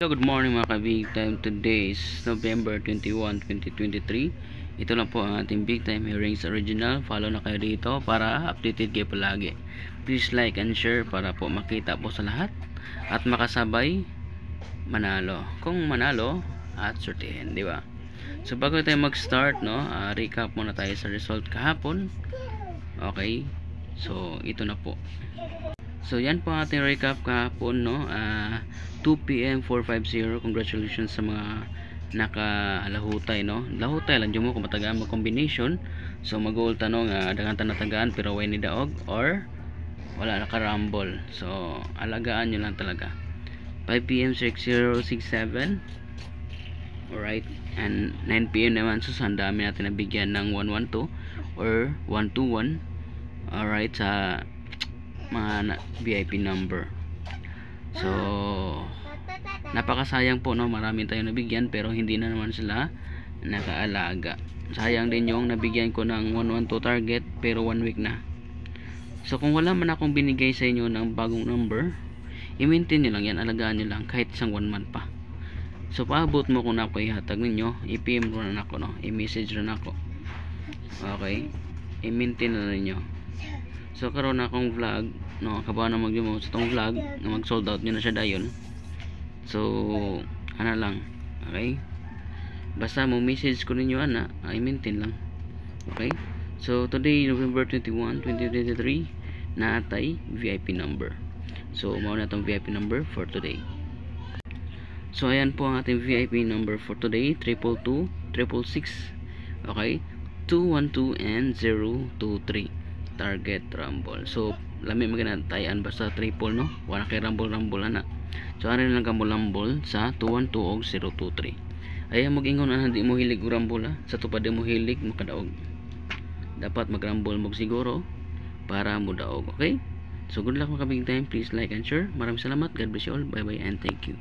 Hello, good morning mga ka-Big Time. Today is November 21, 2023. Ito lang po ang ating Big Time Hearings Original. Follow na kayo dito para updated kayo palagi. Please like and share para po makita po sa lahat at makasabay manalo. Kung manalo at sortihin, di ba? So bago tayo mag-start, no, recap muna tayo sa result kahapon. Okay. So ito na po. So yan po ang ating recap kahapon, no. 2 PM 450. Congratulations sa mga nakalahutay, no. Lahutay lang dyan mo kung matagaan mo combination. So mag-uul tanong daghang tanatagaan pero way ni daog or wala nakarambol. So alagaan nyo lang talaga. 5 PM 6067. Alright. And 9 PM naman, so ang dami natin nabigyan ng 112 or 121. Alright, sa mga VIP number. So napakasayang po, no, marami tayong nabigyan pero hindi na naman sila nakaalaga. Sayang din yung nabigyan ko ng 112 target pero 1 week na. So kung wala man akong binigay sa inyo ng bagong number, i-maintain nyo lang yan, alagaan nyo lang kahit isang 1 month pa. So paabot mo kung ako ihatag ninyo, i-PM rin ako, no, i-message rin ako. Okay, i-maintain na ninyo. So karon na akong vlog, no, kabahan na mag-demo sa tong vlog na mag-sold out nyo na siya dayon. So ana lang, okay, basta mo message ko ninyo ana, i-maintain lang. Okay, so today November 21, 2023 naatay VIP number. So mao na tong VIP number for today. So ayan po ang ating VIP number for today, 222 666. Okay, 212 and 023 target rumble. So lami maganantayan basta triple, no, wala kay rumble ana. So ano lang kamo rumble sa 212 og 023. Ay mag-ingon na hindi mo hilig rumble, sa tupad mo hilig mo kadaog. Dapat mag-rumble mo siguro para mo daog. Okay, so good luck mga Big Time. Please like and share. Maraming salamat. God bless you all. Bye bye and thank you.